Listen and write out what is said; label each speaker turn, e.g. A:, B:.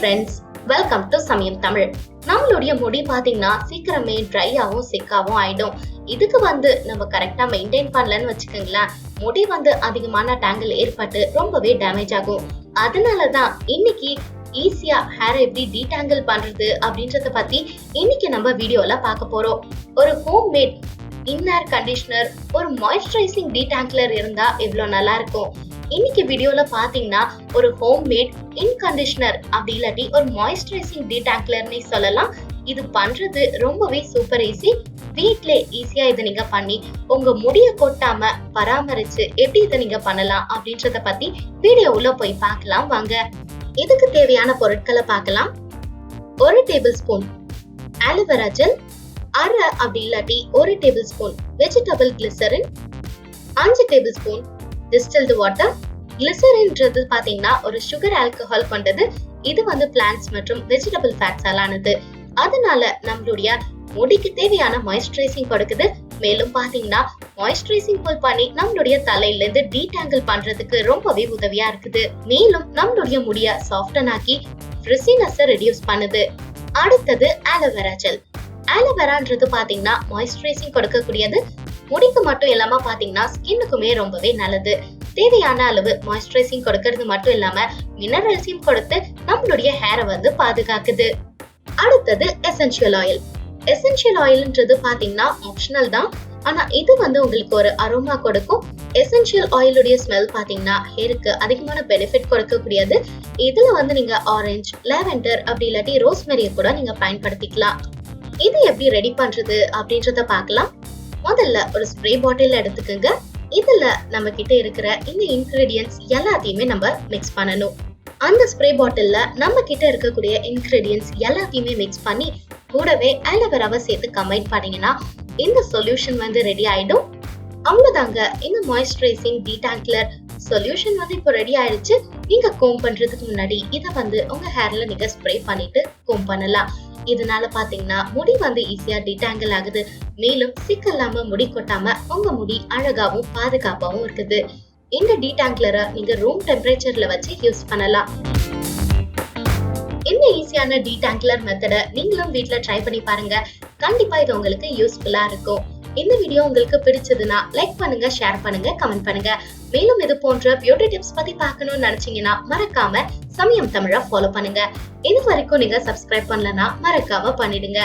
A: Friends, welcome to சமயம் தமிழ். நம்மளுடைய முடி பாத்தீங்கன்னா சீக்கிரமே ட்ரையாவும் சிக்காவும் ஆயிடும். இதுக்கு நம்ம கரெக்டா மெயின்டைன் பண்ணலன்னு வச்சுக்கோங்களேன், முடி அதிகமான டேங்கிள் ஏற்பட்டு ரொம்பவே டேமேஜ் ஆகும். அதனாலதான் இன்னைக்கு ஈஸியா ஹேர் எப்படி டீடாங்கிள் பண்றது அப்படின்றத பத்தி இன்னைக்கு நம்ம வீடியோல பார்க்க போறோம். ஒரு ஹோம் மேட் இன்னர் கண்டிஷனர், ஒரு மாய்ஸ்சரைசிங் டீடாங்கிளர் இருந்தா எவ்வளவு நல்லா இருக்கும். இன்னைக்கு வீடியோல பாத்தீங்கன்னா ஒரு ஹோம் மேட் இன் கண்டிஷனர் அப்படி இல்லாட்டி ஒரு மாய்ஸ்சரைசிங் டீடாங்கிளர்னே சொல்லலாம். இது பண்றது ரொம்பவே சூப்பர் ஈஸி. வீட்ல ஈஸியா இதை நீங்க பண்ணி உங்க முடிய கொட்டாம பராமரிச்சு எப்படி இதை நீங்க பண்ணலாம் அப்படின்றத பத்தி வீடியோவுல போய் பார்க்கலாம் வாங்க. இதுக்கு தேவையான பொருட்களை பார்க்கலாம். 1 டேபிள் ஸ்பூன் ஆலோவேரா ஜெல், அரை அப்படி இல்லாட்டி 1 tablespoon vegetable glycerin, 5 tablespoon distilled water. கிளிசரின்றது பாத்தீங்கன்னா ஒரு சுகர் ஆல்கஹால் கொண்டது. இது பிளான்ட்ஸ் மற்றும் வெஜிடபிள் ஃபேட்ஸால் ஆனது. அதனால நம்மளுடைய முடிக்கு தேவையான மாய்ஸ்சரைசிங் கொடுக்குது. மேலும் பாத்தீங்கன்னா மாய்ஸ்சரைசிங் புல் பண்ணி நம்மளுடைய தலையில இருந்து டீடாங்கிள் பண்றதுக்கு ரொம்பவே உதவியா இருக்குது. மேலும் நம்மளுடைய முடிய சாஃப்டன் ஆக்கி ஃப்ரிஸினஸை ரெடியூஸ் பண்ணுது. அடுத்தது ஆலோவேரா ஜெல். ஆலோவேரான்றது பாத்தீங்கன்னா மாய்ஸ்சரைசிங் கொடுக்கக்கூடியது. முடிக்கு மட்டும் இல்லாம பாத்தீங்கன்னா ஸ்கின்னுக்குமே ரொம்பவே நல்லது. தேவையான அளவு மாய்ஸ்சரைசிங் கொடுக்கறது மட்டும் இல்லாம மினரல்ஸையும் கொடுத்து நம்மளுடைய ஹேரை பாதுகாக்குது. அடுத்தது எசென்ஷியல் ஆயில். எசென்ஷியல் ஆயில்ன்றது பாத்தீங்கன்னா ஆப்ஷனல் தான், ஆனா இது உங்களுக்கு ஒரு அரோமா கொடுக்கும். எசென்ஷியல் ஆயிலுடைய ஸ்மெல் பாத்தீங்கன்னா ஹேருக்கு அதிகமான பெனிஃபிட் கொடுக்கக்கூடியது. இதுல நீங்க ஆரஞ்சு, லாவெண்டர் அப்படி இல்லாட்டி ரோஸ்மெரியை கூட நீங்க பயன்படுத்திக்கலாம். இது எப்படி ரெடி பண்றது அப்படின்றத பார்க்கலாம். முதல்ல ஒரு ஸ்ப்ரே பாட்டில் எடுத்துக்கோங்க. இதுல நம்ம கிட்ட இருக்கிற இந்த இன்கிரீடியன்ட்ஸ் எல்லாத்தையுமே நம்ம மிக்ஸ் பண்ணணும். அந்த ஸ்ப்ரே பாட்டில்ல நம்ம கிட்ட இருக்கக்கூடிய இன்கிரீடியன்ட்ஸ் எல்லாத்தையுமே மிக்ஸ் பண்ணி கூடவே ஆலோவேராவை சேர்த்து கம்பைன் பண்ணீங்கன்னா இந்த சொல்யூஷன் ரெடி ஆயிடும். அவ்வளவுதாங்க. இந்த மாய்ஸ்சரைசிங் டீடாங்கிளர் சொல்யூஷன் இப்போ ரெடி ஆயிடுச்சு. நீங்க கோம் பண்றதுக்கு முன்னாடி இதை உங்க ஹேர்ல நீங்க ஸ்ப்ரே பண்ணிட்டு கோம் பண்ணலாம். இதனால பாத்தீங்கன்னா முடி ஈஸியா டீடாங்கிள் ஆகுது. மேலும் சிக்கல்லாம முடி கொட்டாம உங்க முடி அழகாவும் பாதுகாப்பாவும் இருக்குது. இந்த டீடாங்கிளரை நீங்க ரூம் டெம்பரேச்சர்ல வச்சு யூஸ் பண்ணலாம். இந்த ஈஸியான டீடாங்கிளர் மெத்தடை நீங்களும் வீட்ல ட்ரை பண்ணி பாருங்க. கண்டிப்பா இது உங்களுக்கு யூஸ்ஃபுல்லா இருக்கும். இந்த வீடியோ உங்களுக்கு பிடிச்சதுன்னா லைக் பண்ணுங்க, ஷேர் பண்ணுங்க, கமெண்ட் பண்ணுங்க. மேலும் இது போன்ற பியூட்டி டிப்ஸ் பத்தி பார்க்கணும்னு நினைச்சீங்கன்னா மறக்காம சமயம் தமிழை ஃபாலோ பண்ணுங்க. இது வரைக்கும் நீங்க சப்ஸ்கிரைப் பண்ணலனா மறக்காம பண்ணிடுங்க.